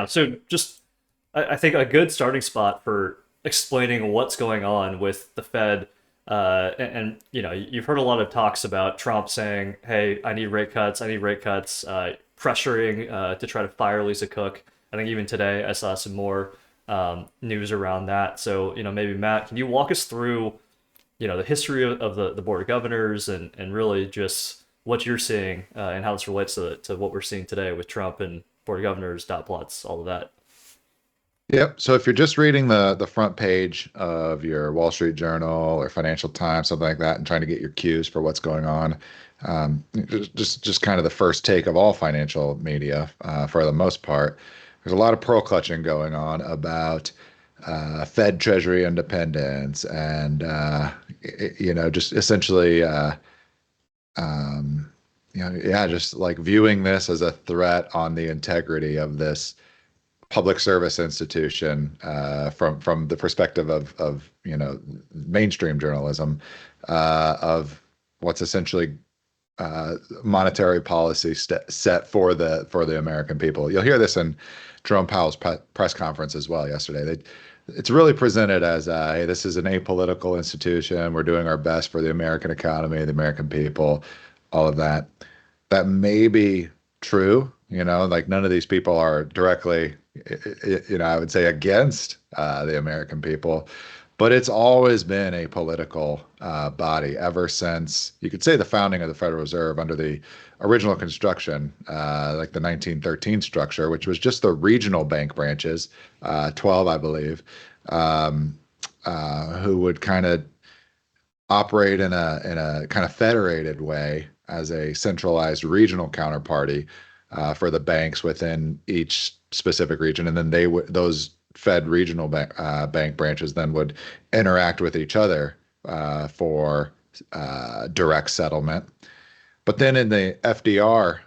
So just I think a good starting spot for explaining what's going on with the Fed, you've heard a lot of talks about Trump saying, "Hey, I need rate cuts. I need rate cuts," pressuring to try to fire Lisa Cook. I think even today I saw some more news around that. So, maybe Matt, can you walk us through, the history of the Board of Governors and really just what you're seeing and how this relates to what we're seeing today with Trump and Board of Governors, dot plots, all of that. Yep. So if you're just reading the front page of your Wall Street Journal or Financial Times, something like that, and trying to get your cues for what's going on, just kind of the first take of all financial media, for the most part, there's a lot of pearl clutching going on about Fed Treasury independence and just essentially um, yeah, just like viewing this as a threat on the integrity of this public service institution, from the perspective of mainstream journalism, of what's essentially monetary policy set for the American people. You'll hear this in Jerome Powell's press conference as well yesterday. It's really presented as, hey, this is an apolitical institution. We're doing our best for the American economy, the American people, all of that. That may be true, like none of these people are directly, I would say against the American people, but it's always been a political body ever since you could say the founding of the Federal Reserve under the original construction, like the 1913 structure, which was just the regional bank branches, 12, I believe, um, who would kind of operate in a kind of federated way as a centralized regional counterparty for the banks within each specific region, and then those Fed regional bank branches then would interact with each other for direct settlement. But then in the FDR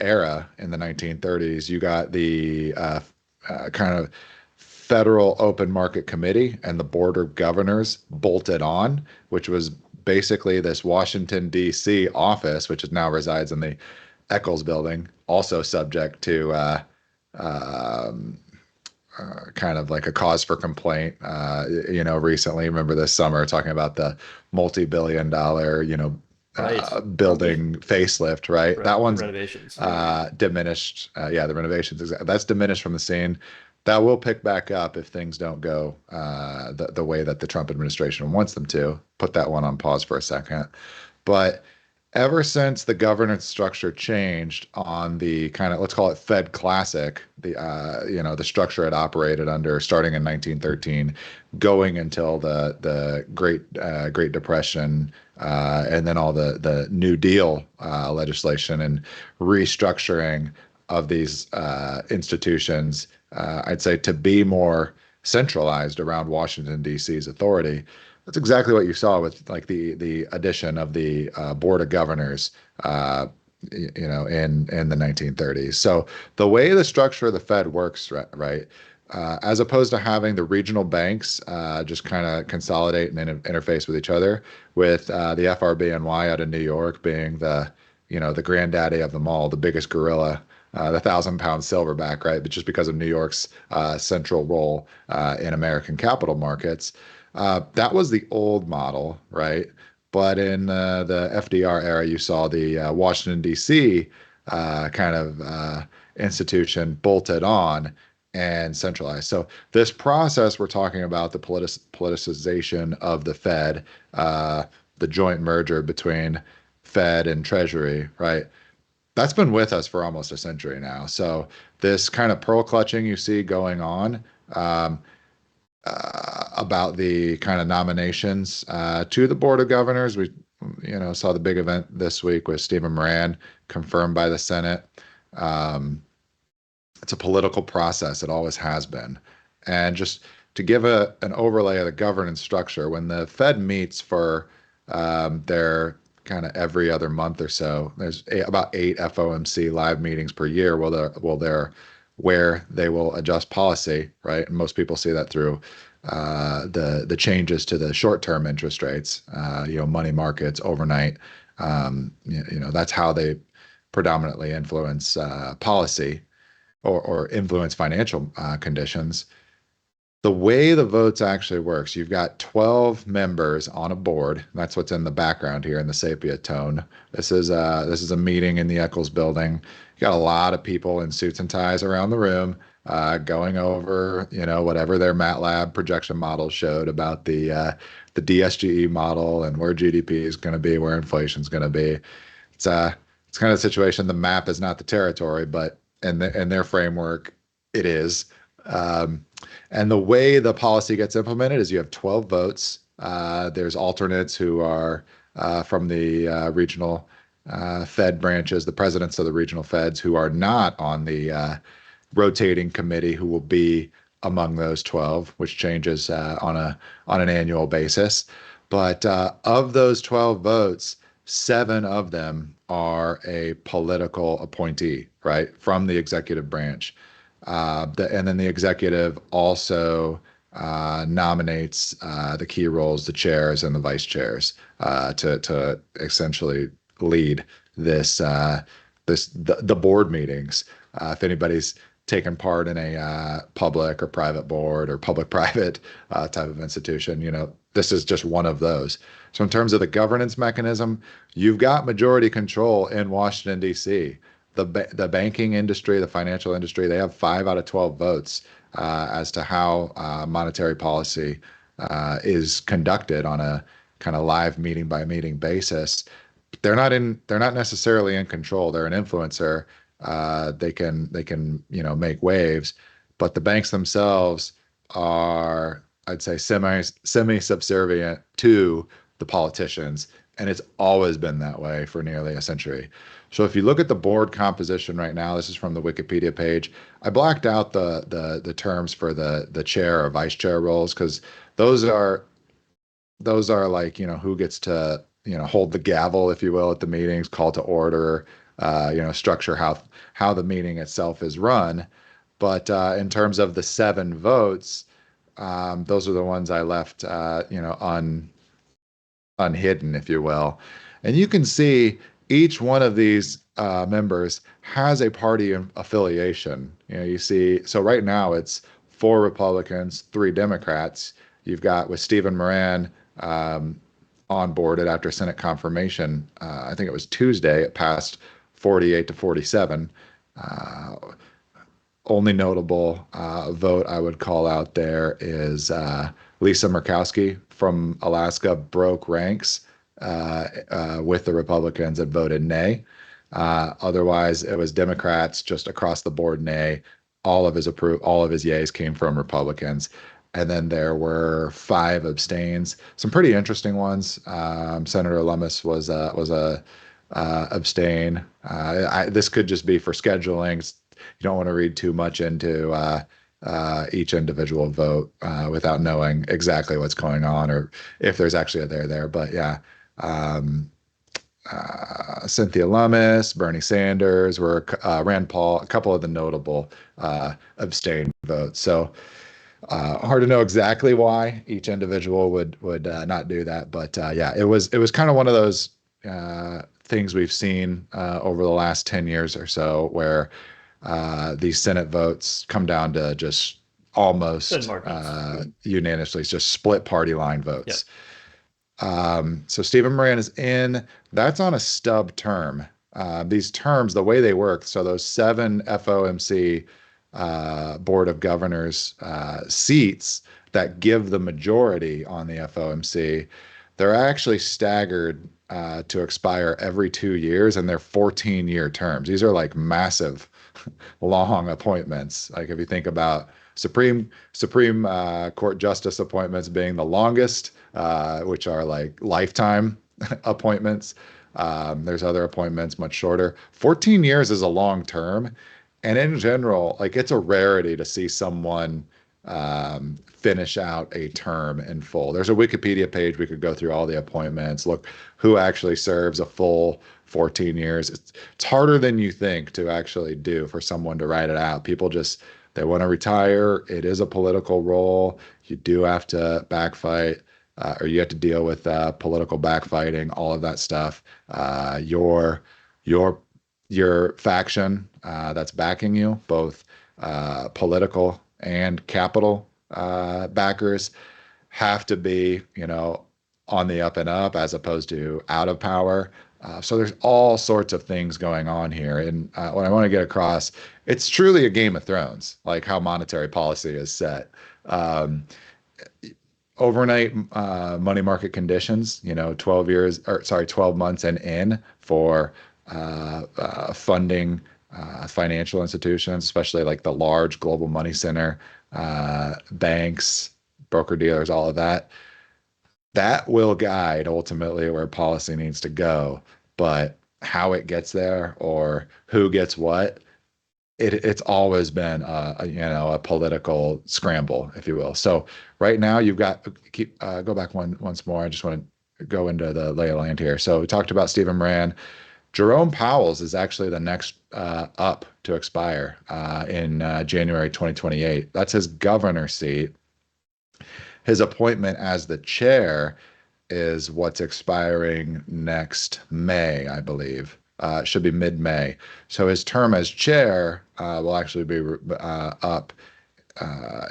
era in the 1930s, you got the kind of Federal Open Market Committee and the Board of Governors bolted on, which was basically this Washington, D.C. office, which is now resides in the Eccles building, also subject to um, kind of like a cause for complaint. Recently, remember this summer talking about the multi-billion dollar, Right. building facelift, right? That The one's renovations. diminished. Yeah, the renovations, that's diminished from the scene. That will pick back up if things don't go the way that the Trump administration wants them to. Put that one on pause for a second. But ever since the governance structure changed on the kind of, let's call it Fed Classic, the structure it operated under starting in 1913, going until the Great Depression, and then all the New Deal legislation and restructuring of these institutions, I'd say to be more centralized around Washington, D.C.'s authority. That's exactly what you saw with like the addition of the Board of Governors, in the 1930s. So the way the structure of the Fed works, right, as opposed to having the regional banks just kind of consolidate and interface with each other, with the FRBNY out of New York being the granddaddy of them all, the biggest gorilla, the 1,000 pound silverback, right? But just because of New York's central role in American capital markets, that was the old model, right? But in the FDR era, you saw the Washington, D.C. Kind of institution bolted on and centralized. So this process we're talking about, the politicization of the Fed, the joint merger between Fed and Treasury, right? That's been with us for almost a century now. So this kind of pearl clutching you see going on, um, about the kind of nominations to the Board of Governors. We, saw the big event this week with Stephen Miran confirmed by the Senate. Um, it's a political process. It always has been. And just to give an overlay of the governance structure, when the Fed meets for their kind of every other month or so, there's about 8 FOMC live meetings per year. Where they will adjust policy, right? And most people see that through the changes to the short-term interest rates, money markets, overnight. That's how they predominantly influence policy. or influence financial conditions. The way the votes actually works, you've got 12 members on a board. That's what's in the background here in the sepia tone. This is a meeting in the Eccles building. You got a lot of people in suits and ties around the room, going over, whatever their MATLAB projection models showed about the DSGE model and where GDP is going to be, where inflation is going to be. It's kind of a situation. The map is not the territory, but in their framework, it is. Um, and the way the policy gets implemented is you have 12 votes. There's alternates who are from the regional Fed branches, the presidents of the regional Feds who are not on the rotating committee, who will be among those 12, which changes on an annual basis. But of those 12 votes, seven of them are a political appointee, right, from the executive branch. And then the executive also nominates the key roles, the chairs and the vice chairs, to essentially lead the board meetings. If anybody's taken part in a public or private board or public-private type of institution, this is just one of those. So in terms of the governance mechanism, you've got majority control in Washington, D.C. The banking industry, the financial industry, they have 5 out of 12 votes as to how monetary policy is conducted on a kind of live meeting by meeting basis. They're not necessarily in control. They're an influencer. They can make waves, but the banks themselves are, I'd say, semi subservient to the politicians, and it's always been that way for nearly a century. So if you look at the board composition right now, this is from the Wikipedia page. I blacked out the terms for the chair or vice chair roles, because those are like, who gets to, hold the gavel, if you will, at the meetings, call to order, structure how the meeting itself is run. But in terms of the 7 votes, those are the ones I left, unhidden, if you will. And you can see each one of these members has a party affiliation. You see, so right now it's 4 Republicans, 3 Democrats. You've got, with Stephen Miran onboarded after Senate confirmation, I think it was Tuesday, it passed 48 to 47. Only notable vote I would call out there is Lisa Murkowski from Alaska broke ranks with the Republicans and voted nay. Otherwise, it was Democrats just across the board nay. All of his yays came from Republicans. And then there were 5 abstains, some pretty interesting ones. Senator Lummis was a abstain. This could just be for scheduling. You don't want to read too much into each individual vote without knowing exactly what's going on or if there's actually a there. But yeah, Cynthia Lummis, Bernie Sanders, Rand Paul, a couple of the notable abstain votes. So hard to know exactly why each individual would not do that, but yeah, it was kind of one of those things we've seen over the last 10 years or so, where these Senate votes come down to just almost unanimously, it's just split party line votes. So Stephen Miran is in. That's on a stub term. These terms, the way they work, so those 7 FOMC Board of Governors seats that give the majority on the FOMC, they're actually staggered to expire every 2 years, and they're 14-year terms. These are like massive, long appointments. Like if you think about Supreme Court justice appointments being the longest, which are like lifetime appointments. There's other appointments much shorter. 14 years is a long term. And in general, like, it's a rarity to see someone finish out a term in full. There's a Wikipedia page. We could go through all the appointments, look who actually serves a full 14 years. It's harder than you think to actually do, for someone to write it out. People just, they want to retire. It is a political role. You do have to backfight, or you have to deal with political backfighting, all of that stuff. Your faction that's backing you, both political and capital backers have to be, on the up and up as opposed to out of power. So there's all sorts of things going on here. And what I want to get across, it's truly a Game of Thrones, like how monetary policy is set. Um, Overnight money market conditions, 12 years, or sorry, 12 months and in for funding financial institutions, especially like the large global money center, banks, broker dealers, all of that. That will guide ultimately where policy needs to go. But how it gets there or who gets what, it's always been a political scramble, if you will. So right now you've got keep go back once more. I just want to go into the lay of land here. So we talked about Stephen Moran. Jerome Powell's is actually the next up to expire in January 2028. That's his governor seat. His appointment as the chair is what's expiring next May, I believe. It should be mid-May. So his term as chair will actually be up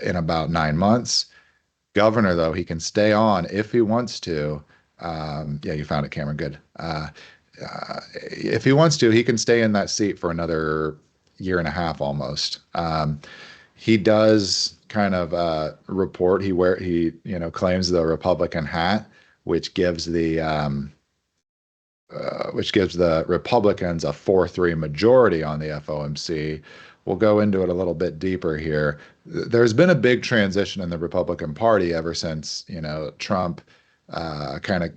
in about 9 months. Governor, though, he can stay on if he wants to. Yeah, you found it, Cameron. Good. If he wants to, he can stay in that seat for another year and a half almost. He does kind of report he claims the Republican hat, which gives the Republicans a 4-3 majority on the FOMC. We'll go into it a little bit deeper here. There's been a big transition in the Republican Party ever since, Trump kind of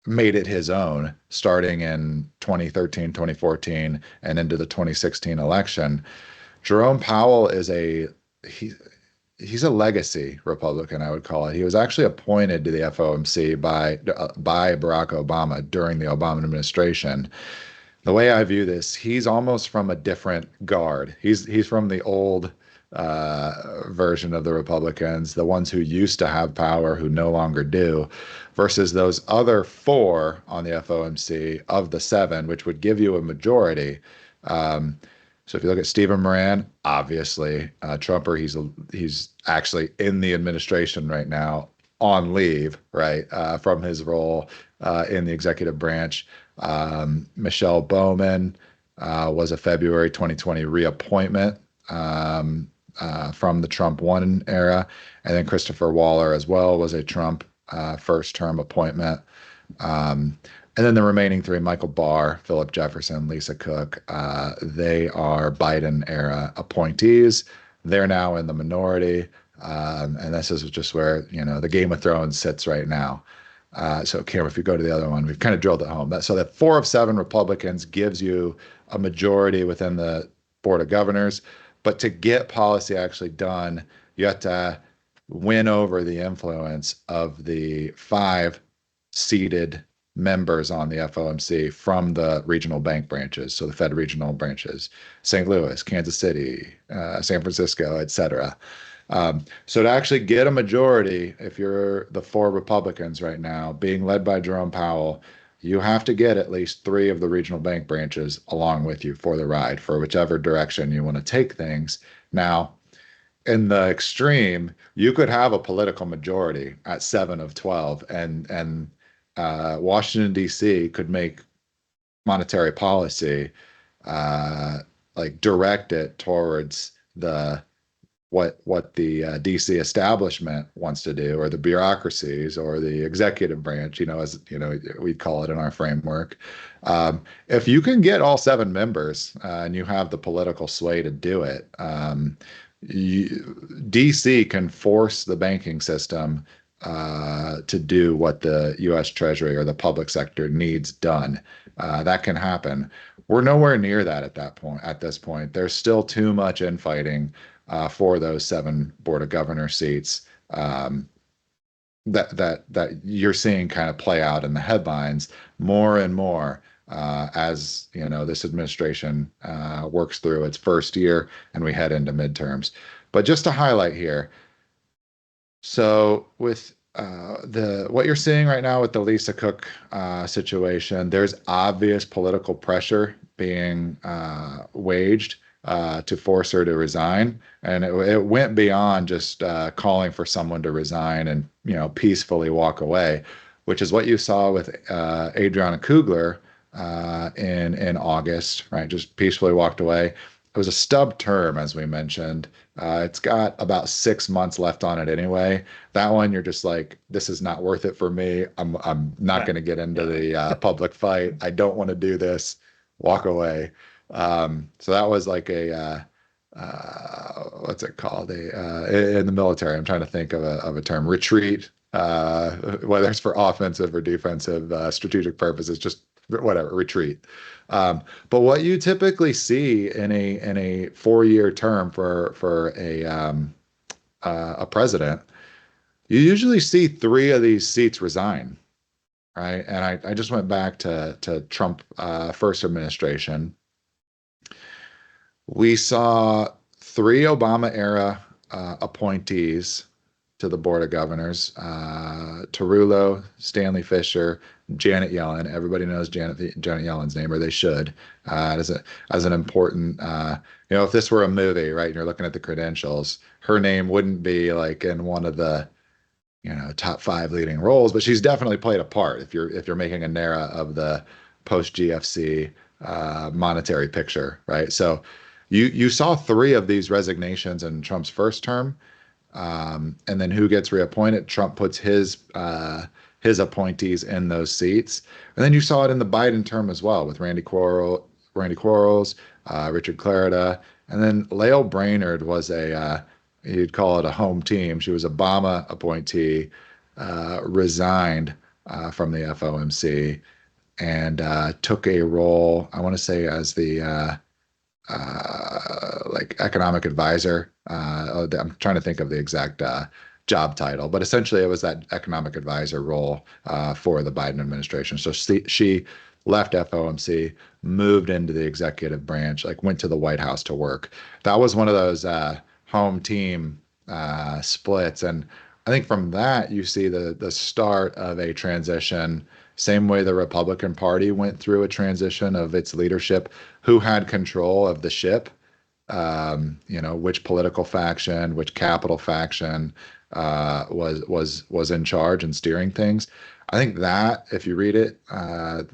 made it his own, starting in 2013, 2014, and into the 2016 election. Jerome Powell he, he's a legacy Republican, I would call it. He was actually appointed to the FOMC by Barack Obama during the Obama administration. The way I view this, he's almost from a different guard. He's from the old version of the Republicans, the ones who used to have power, who no longer do, versus those other four on the FOMC of the seven, which would give you a majority. So if you look at Stephen Moran, obviously Trumper, he's actually in the administration right now on leave, right, from his role in the executive branch. Michelle Bowman was a February 2020 reappointment from the Trump 1 era. And then Christopher Waller as well was a Trump first term appointment. And then the remaining three, Michael Barr, Philip Jefferson, Lisa Cook, they are Biden era appointees. They're now in the minority. And this is just where, the Game of Thrones sits right now. So Cameron, if you go to the other one, we've kind of drilled it home. So that 4 of 7 Republicans gives you a majority within the Board of Governors. But to get policy actually done, you have to win over the influence of the 5 seated members on the FOMC from the regional bank branches, so the Fed regional branches, St. Louis, Kansas City, San Francisco, et cetera. So to actually get a majority, if you're the 4 Republicans right now, being led by Jerome Powell, you have to get at least 3 of the regional bank branches along with you for the ride, for whichever direction you want to take things. Now, in the extreme, you could have a political majority at 7 of 12, and Washington, D.C. could make monetary policy like direct it towards what the DC establishment wants to do, or the bureaucracies, or the executive branch, as we'd call it in our framework. If you can get all 7 members and you have the political sway to do it, DC can force the banking system to do what the U.S. Treasury or the public sector needs done. That can happen. We're nowhere near that at that point. At this point, there's still too much infighting for those 7 Board of Governor seats that you're seeing kind of play out in the headlines more and more as this administration works through its first year and we head into midterms. But just to highlight here, so with what you're seeing right now with the Lisa Cook situation, there's obvious political pressure being waged to force her to resign, and it went beyond just calling for someone to resign and peacefully walk away, which is what you saw with Adriana Kugler in August, right? Just peacefully walked away. It was a stub term, as we mentioned. It's got about 6 months left on it anyway. That one, you're just like, this is not worth it for me. I'm not Yeah. going to get into Yeah. the public fight. I don't want to do this. Walk away. So that was like what's it called? In the military, I'm trying to think of a term, retreat, whether it's for offensive or defensive strategic purposes, just whatever, retreat. But what you typically see in a 4-year term for a president, you usually see three of these seats resign, right? And I just went back to Trump first administration. We saw three Obama era appointees to the Board of Governors: Tarullo, Stanley Fisher, Janet Yellen. Everybody knows Janet Yellen's name, or they should, as an important. If this were a movie, right, and you're looking at the credentials, her name wouldn't be like in one of the top five leading roles, but she's definitely played a part if you're making a NARA of the post GFC monetary picture, right? So you saw three of these resignations in Trump's first term, and then who gets reappointed? Trump puts his appointees in those seats, and then you saw it in the Biden term as well with Randy Quarles, Richard Clarida, and then Lael Brainerd was you'd call it a home team. She was a Obama appointee, resigned from the FOMC, and took a role, I want to say, as the like economic advisor. I'm trying to think of the exact job title, but essentially it was that economic advisor role for the Biden administration. So she left FOMC, moved into the executive branch, like went to the White House to work. That was one of those home team splits, and I think from that you see the start of a transition. Same way the Republican Party went through a transition of its leadership, who had control of the ship, which political faction, which capital faction was in charge and steering things. I think that if you read it, that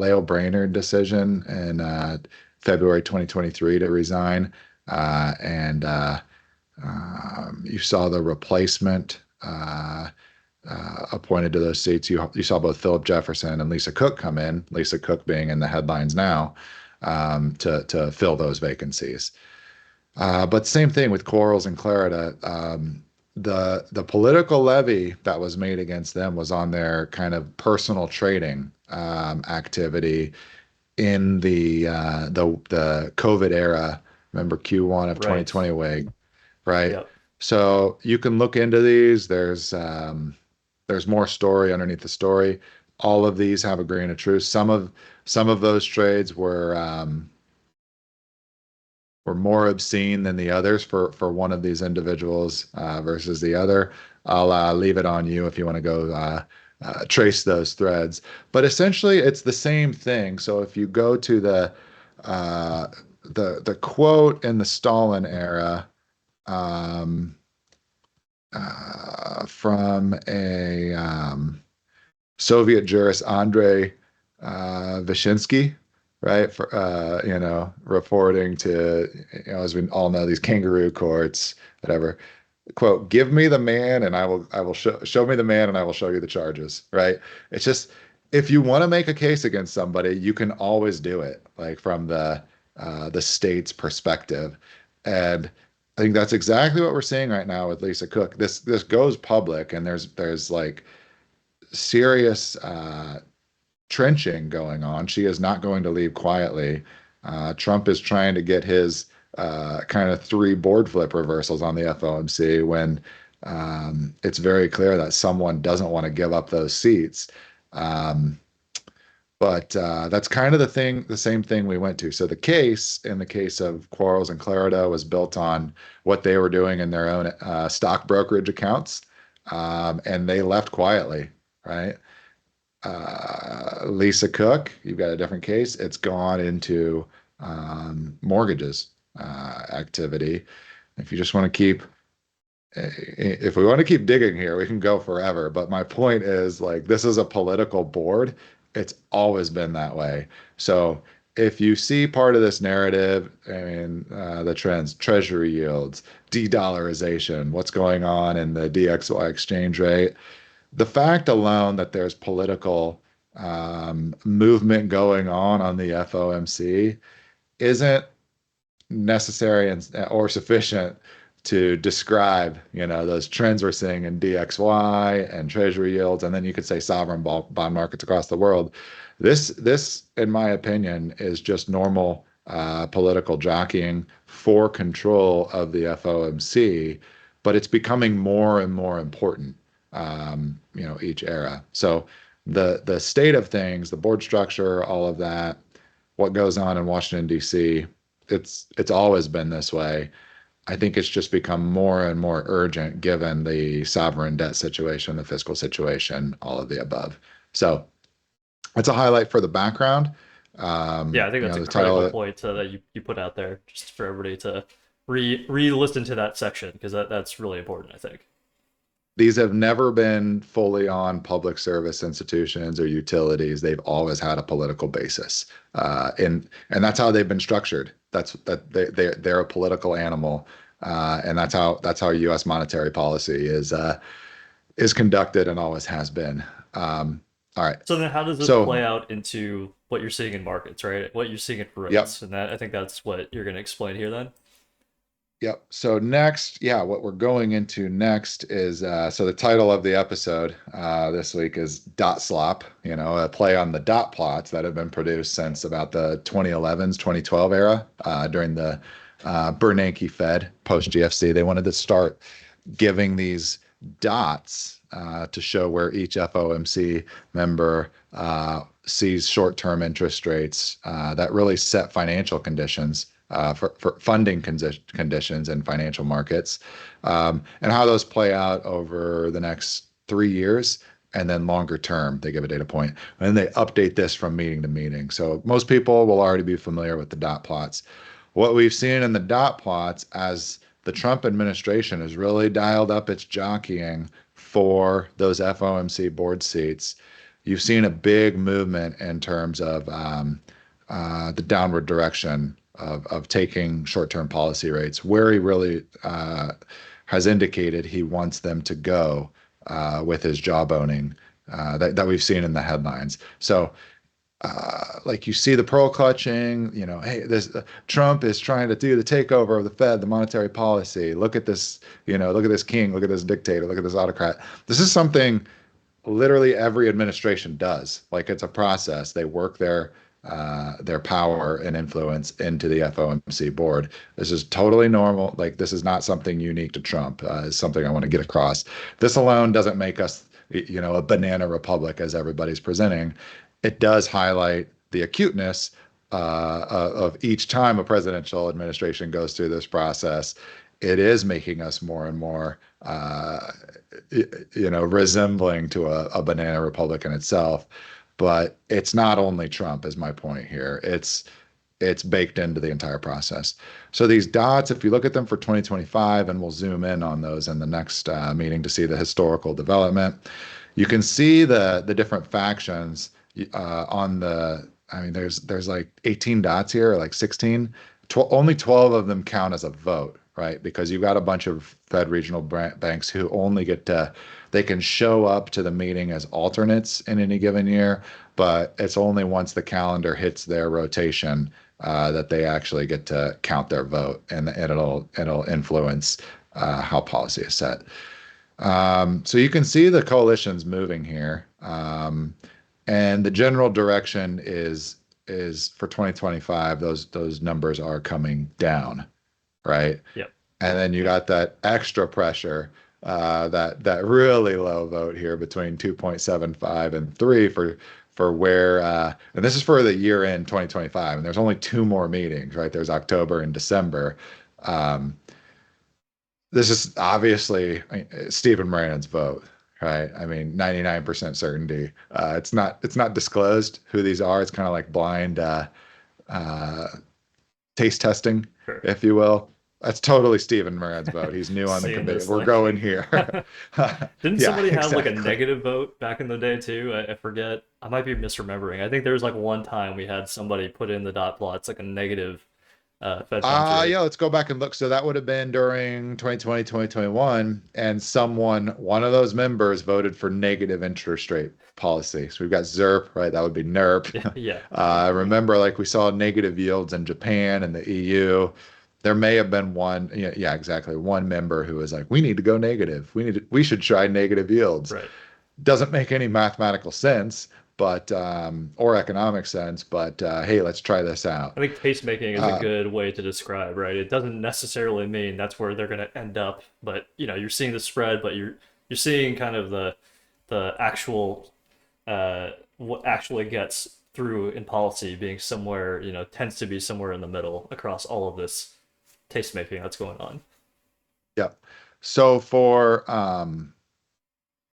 Lael Brainerd decision in February 2023 to resign, and you saw the replacement appointed to those seats. You saw both Philip Jefferson and Lisa Cook come in. Lisa Cook being in the headlines now, to fill those vacancies. But same thing with Quarles and Clarida. The political levy that was made against them was on their kind of personal trading activity in the COVID era. Remember Q1 of Right. 2020 wave, right? Yep. So you can look into these. There's more story underneath the story. All of these have a grain of truth. Some of those trades were more obscene than the others for one of these individuals versus the other. I'll leave it on you if you want to go trace those threads. But essentially, it's the same thing. So if you go to uh, the quote in the Stalin era, um, from a Soviet jurist, Andrei Vyshinsky, right? For reporting to, as we all know, these kangaroo courts, whatever. Quote, give me the man and I will show me the man and I will show you the charges, right? It's just, if you want to make a case against somebody, you can always do it, like from the state's perspective. And I think that's exactly what we're seeing right now with Lisa Cook. This goes public, and there's like serious trenching going on. She is not going to leave quietly. Trump is trying to get his kind of three board flip reversals on the FOMC when it's very clear that someone doesn't want to give up those seats. Um, but that's kind of the same thing we went to. So the case, in the case of Quarles and Clarida, was built on what they were doing in their own stock brokerage accounts, and they left quietly, right? Lisa Cook, you've got a different case. It's gone into mortgages, activity. If you just want to keep if we want to keep digging here, we can go forever. But my point is, like, this is a political board. It's always been that way. So if you see part of this narrative, I mean, the trends, treasury yields, de-dollarization, what's going on in the DXY exchange rate, the fact alone that there's political movement going on the FOMC isn't necessary or sufficient to describe, those trends we're seeing in DXY and treasury yields, and then you could say sovereign bond markets across the world. This, in my opinion, is just normal political jockeying for control of the FOMC, but it's becoming more and more important, each era. So the state of things, the board structure, all of that, what goes on in Washington, D.C., it's always been this way. I think it's just become more and more urgent given the sovereign debt situation, the fiscal situation, all of the above. So it's a highlight for the background. Yeah, I think that's a The critical title, point that you put out there, just for everybody to re-listen to that section, because that's really important, I think. these have never been fully on public service institutions or utilities. They've always had a political basis, and that's how they've been structured. They're a political animal, and that's how U.S. monetary policy is conducted and always has been. All right, So then, how does this so play out into what you're seeing in markets, right? What you're seeing in yep. rates, and that I think that's what you're going to explain here. Then, Yep. So next, yeah, what we're going into next is so the title of the episode this week is Dot Slop, a play on the dot plots that have been produced since about the 2011s, 2012 era during the Bernanke Fed post GFC. They wanted to start giving these dots to show where each FOMC member sees short-term interest rates that really set financial conditions for funding conditions in financial markets, and how those play out over the next 3 years. And then longer term, they give a data point, and they update this from meeting to meeting. So most people will already be familiar with the dot plots. What we've seen in the dot plots as the Trump administration has really dialed up its jockeying for those FOMC board seats, you've seen a big movement in terms of the downward direction of taking short-term policy rates, where he really has indicated he wants them to go with his jawboning that we've seen in the headlines. So, like you see the pearl clutching, hey, this Trump is trying to do the takeover of the Fed, the monetary policy. Look at this, look at this king, look at this dictator, look at this autocrat. This is something literally every administration does. Like, it's a process. They work their power and influence into the FOMC board. This is totally normal. Like, this is not something unique to Trump. Is something I want to get across. This alone doesn't make us, a banana republic as everybody's presenting. It does highlight the acuteness of each time a presidential administration goes through this process. It is making us more and more, resembling to a banana republic in itself. But it's not only Trump, is my point here. It's baked into the entire process. So these dots, if you look at them for 2025, and we'll zoom in on those in the next meeting to see the historical development, you can see the different factions on the. I mean, there's like 18 dots here, or like 16. Only 12 of them count as a vote, right? Because you've got a bunch of Fed regional banks who only they can show up to the meeting as alternates in any given year, but it's only once the calendar hits their rotation that they actually get to count their vote, and it'll influence how policy is set. So you can see the coalitions moving here, and the general direction is for 2025. Those numbers are coming down, right? yep. And then you got that extra pressure, that really low vote here between 2.75 and 3 for where, and this is for the year end 2025, and there's only two more meetings, right? There's October and December. This is obviously Stephen Miran's vote, right? I mean, 99% certainty. It's not disclosed who these are. It's kind of like blind taste testing, Sure. if you will. That's totally Stephen Moran's vote. He's new on the Seeing committee. this We're like going here. didn't Yeah, somebody have like a exactly. negative vote back in the day too? I forget. I might be misremembering. I think there was like one time we had somebody put in the dot plots like a negative Fed funds rate. Yeah, let's go back and look. So that would have been during 2020, 2021, and one of those members voted for negative interest rate policy. So we've got ZERP, right? That would be NERP. Yeah. Remember, like we saw negative yields in Japan and the EU. There may have been one, yeah, yeah, exactly. One member who was like, we need to go negative. We should try negative yields. Right. Doesn't make any mathematical sense, but or economic sense, but hey, let's try this I out. think tastemaking is a Uh, good way to describe, right? It doesn't necessarily mean that's where they're going to end up, but you're seeing the spread, but you're seeing kind of the actual what actually gets through in policy being somewhere, tends to be somewhere in the middle across all of this tastemaking that's going on. yeah. So for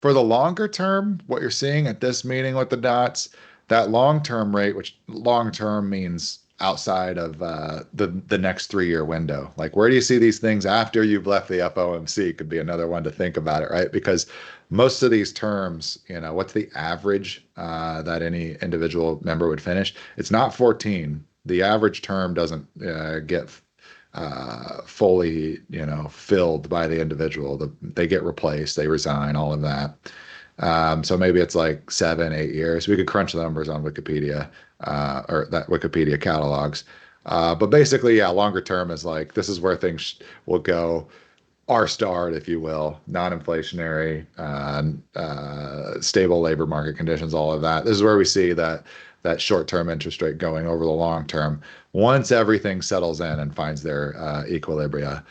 the longer term, what you're seeing at this meeting with the dots, that long-term rate, which long-term means outside of the next 3-year window. Like, where do you see these things after you've left the FOMC? Could be another one to think about it, right? Because most of these terms, what's the average that any individual member would finish? It's not 14. The average term doesn't get fully, filled by the individual. They get replaced, they resign, all of that. So maybe it's like 7, 8 years. We could crunch the numbers on Wikipedia or that Wikipedia catalogs. But basically, yeah, longer term is like this is where things will go R-starred, if you will, non-inflationary, stable labor market conditions, all of that. This is where we see that short-term interest rate going over the long term. Once everything settles in and finds their equilibria,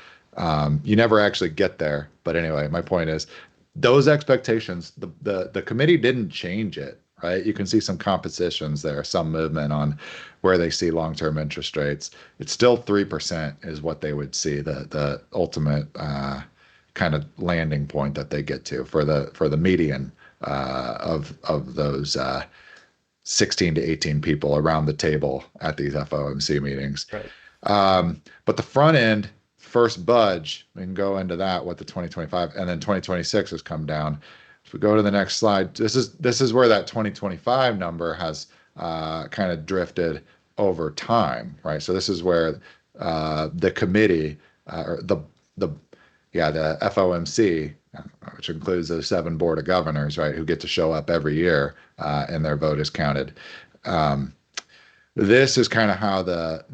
you never actually get there. But anyway, my point is, those expectations, the committee didn't change it, right? You can see some compositions there, some movement on where they see long-term interest rates. It's still 3% is what they would see the ultimate kind of landing point that they get to for the median of those 16 to 18 people around the table at these FOMC meetings. Right. But the front end first budge, we can go into that, what the 2025 and then 2026 has come down. If we go to the next slide, this is where that 2025 number has kind of drifted over time, right? So this is where the committee or the yeah the FOMC, which includes the 7 board of governors, right, who get to show up every year and their vote is counted. Um, this is kind of how the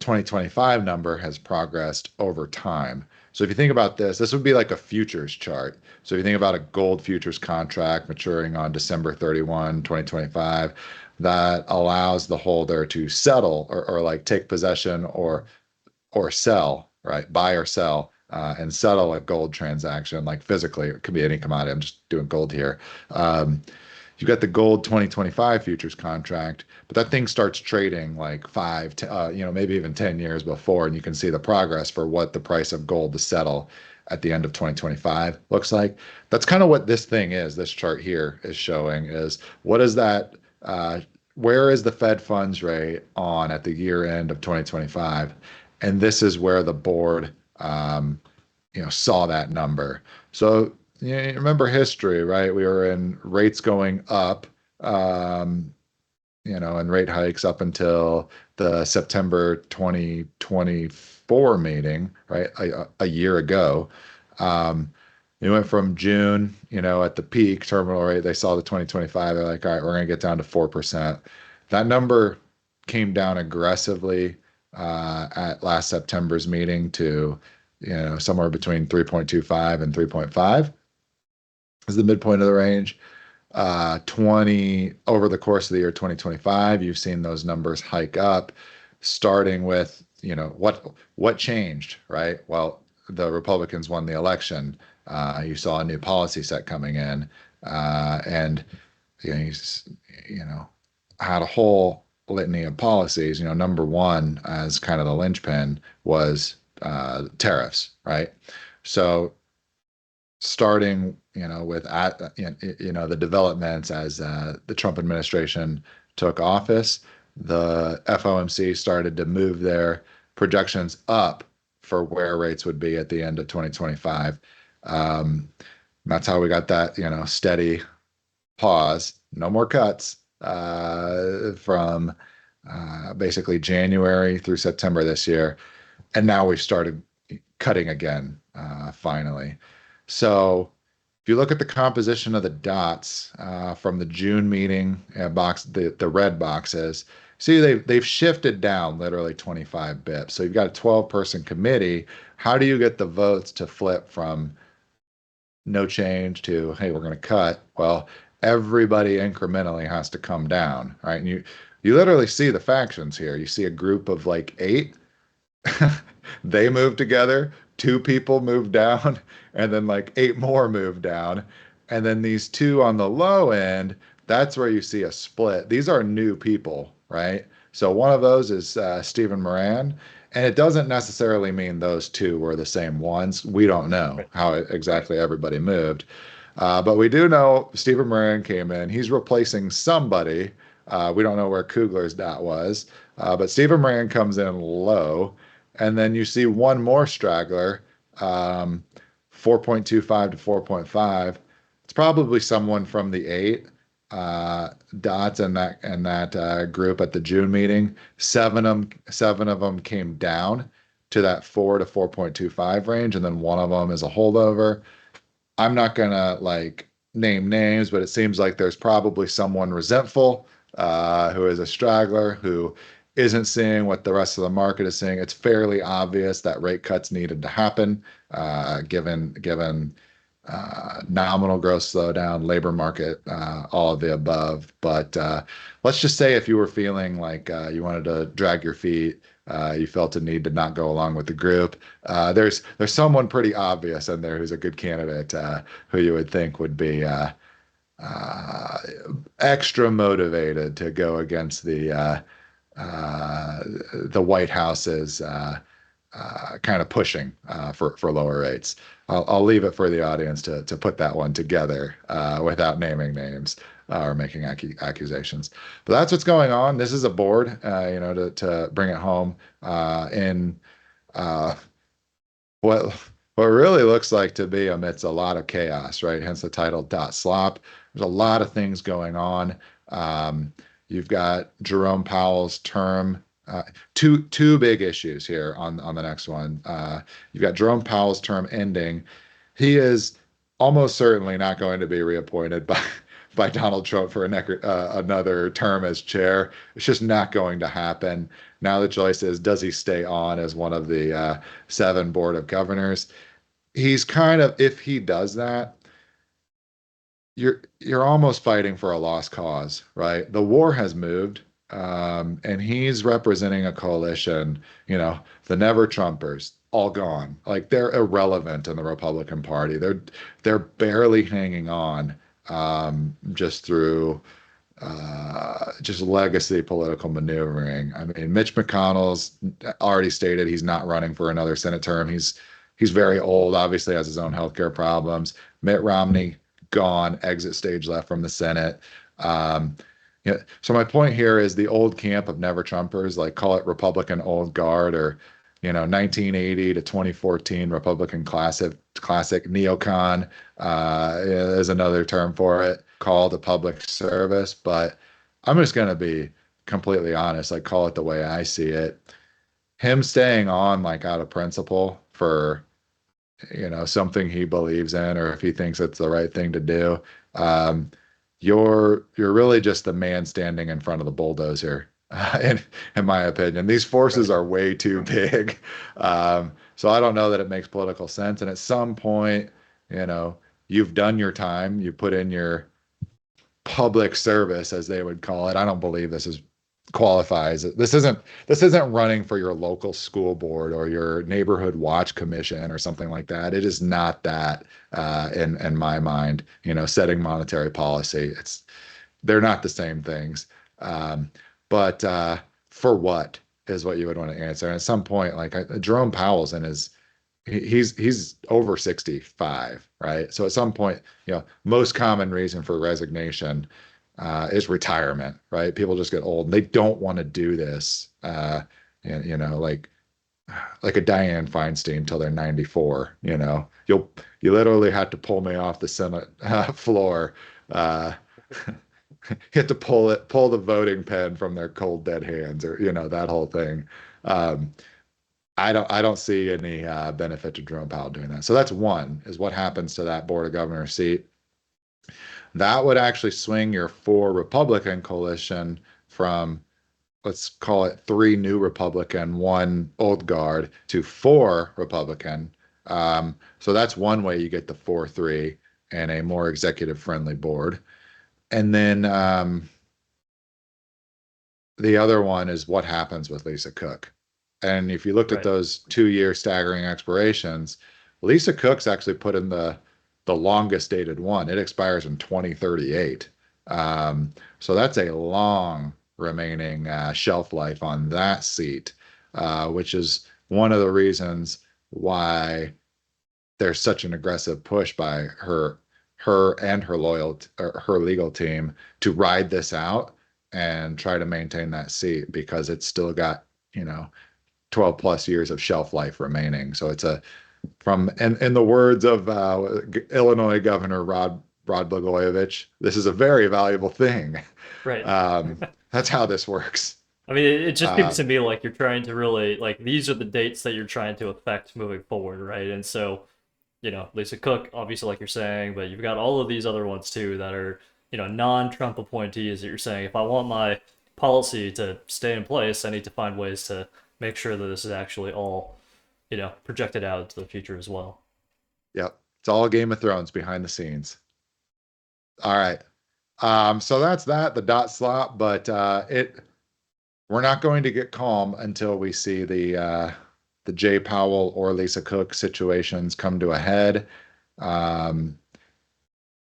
2025 number has progressed over time. So if you think about this would be like a futures chart. So if you think about a gold futures contract maturing on December 31, 2025, that allows the holder to settle or like take possession or sell, right? Buy or sell, and settle a gold transaction, like physically. It could be any commodity. I'm just doing gold here. You've got the gold 2025 futures contract, but that thing starts trading like maybe even 10 years before, and you can see the progress for what the price of gold to settle at the end of 2025 looks like. That's kind of what this thing is. This chart here is showing is what is that? Where is the Fed funds rate on at the year end of 2025? And this is where the board, saw that number. So you remember history, right? We were in rates going up, um, and rate hikes up until the September 2024 meeting, right? A year ago. Um, it went from June, at the peak terminal rate, they saw the 2025. They're like, all right, we're going to get down to 4%. That number came down aggressively at last September's meeting to, somewhere between 3.25 and 3.5 is the midpoint of the range. 20 over the course of the year 2025, you've seen those numbers hike up, starting with, what changed, right? Well, the Republicans won the election. You saw a new policy set coming in, and you know, had a whole litany of policies. Number one, as kind of the linchpin, was tariffs, right? So starting, with the developments as the Trump administration took office, the FOMC started to move their projections up for where rates would be at the end of 2025. Um, that's how we got that, steady pause, no more cuts from basically January through September this year. And now we've started cutting again, finally. So if you look at the composition of the dots from the June meeting box, the red boxes, see they've shifted down literally 25 bips. So you've got a 12-person committee. How do you get the votes to flip from no change to, hey, we're going to cut? Well, everybody incrementally has to come down, right? And you literally see the factions here. You see a group of like 8. They move together, 2 people move down, and then like 8 more move down. And then these 2 on the low end, that's where you see a split. These are new people, right? So one of those is Stephen Miran. And it doesn't necessarily mean those 2 were the same ones. We don't know Right. how exactly everybody moved. But we do know Stephen Miran came in. He's replacing somebody. We don't know where Kugler's dot was. But Stephen Moran comes in low. And then you see one more straggler, 4.25 to 4.5. It's probably someone from the 8 dots in that group at the June meeting. Seven of them came down to that 4 to 4.25 range, and then one of them is a holdover. I'm not gonna like name names, but it seems like there's probably someone resentful who is a straggler who isn't seeing what the rest of the market is seeing. It's fairly obvious that rate cuts needed to happen, given nominal growth slowdown, labor market, all of the above. But let's just say if you were feeling like you wanted to drag your feet, you felt a need to not go along with the group. There's someone pretty obvious in there who's a good candidate, who you would think would be uh, extra motivated to go against the White House's kind of pushing for lower rates. I'll leave it for the audience to put that one together without naming names or making accusations. But that's what's going on. This is a board, to bring it home in uh, what what really looks like to be amidst a lot of chaos, right? Hence the title "Dot Slop." There's a lot of things going on. Um, you've got Jerome Powell's term. Two big issues here on the next one. You've got Jerome Powell's term ending. He is almost certainly not going to be reappointed by Donald Trump for another term as chair. It's just not going to happen. Now the choice is, does he stay on as one of the 7 board of governors? He's kind of, if he does that, you're almost fighting for a lost cause, right? The war has moved, and he's representing a coalition. The Never Trumpers, all gone. Like they're irrelevant in the Republican Party. They're barely hanging on, just through just legacy political maneuvering. I mean, Mitch McConnell's already stated he's not running for another Senate term. He's very old, obviously has his own healthcare problems. Mitt Romney gone, exit stage left from the Senate. Um, so my point here is the old camp of never Trumpers, like call it Republican old guard, or 1980 to 2014 Republican classic neocon is another term for it, called a public service. But I'm just going to be completely honest, like call it the way I see it. Him staying on like out of principle for something he believes in, or if he thinks it's the right thing to do, um, you're really just the man standing in front of the bulldozer. In my opinion, these forces Right. are way too big. So I don't know that it makes political sense. And at some point, you know, you've done your time, you put in your public service, as they would call it. I don't believe this is qualifies. This isn't running for your local school board or your neighborhood watch commission or something like that. It is not that in my mind. Setting monetary policy. They're not the same things. But for what is what you would want to answer. And at some point, like Jerome Powell's in his he's over 65, right? So at some point, most common reason for resignation is retirement, right? People just get old and they don't want to do this. And like like a Dianne Feinstein till they're 94. You literally had to pull me off the Senate floor. Uh, you had to pull the voting pen from their cold dead hands, or that whole thing. Um, I don't see any benefit to Jerome Powell doing that. So that's one, is what happens to that Board of Governors seat. That would actually swing your four Republican coalition from, let's call it three new Republican, one old guard, to four Republican. So that's one way you get the 4-3 and a more executive friendly board. And then the other one is what happens with Lisa Cook. And if you looked at Right. those 2-year staggering expirations, Lisa Cook's actually put in the longest dated one. It expires in 2038. So that's a long remaining shelf life on that seat, which is one of the reasons why there's such an aggressive push by her and her legal team to ride this out and try to maintain that seat, because it's still got 12 plus years of shelf life remaining. So it's a from in the words of Illinois Governor Rod Blagojevich, this is a very valuable thing. Right. That's how this works. I mean, it just seems Uh, to me like you're trying to really like these are the dates that you're trying to affect moving forward, right? And so, Lisa Cook, obviously, like you're saying, but you've got all of these other ones too that are, non-Trump appointees that you're saying, if I want my policy to stay in place, I need to find ways to make sure that this is actually all, projected out into the future as well. yep, it's all Game of Thrones behind the scenes. All right. So that's that, the dot slot, but we're not going to get calm until we see the Jay Powell or Lisa Cook situations come to a head. Um,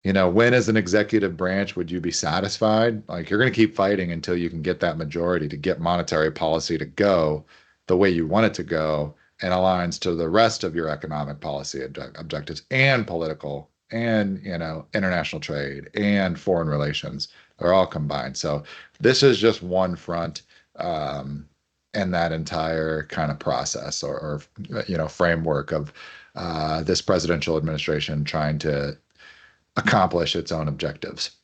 when as an executive branch would you be satisfied? Like, you're going to keep fighting until you can get that majority to get monetary policy to go the way you want it to go and aligns to the rest of your economic policy objectives and political and, international trade and foreign relations. They're all combined. So this is just one front in that entire kind of process, or framework of this presidential administration trying to accomplish its own objectives.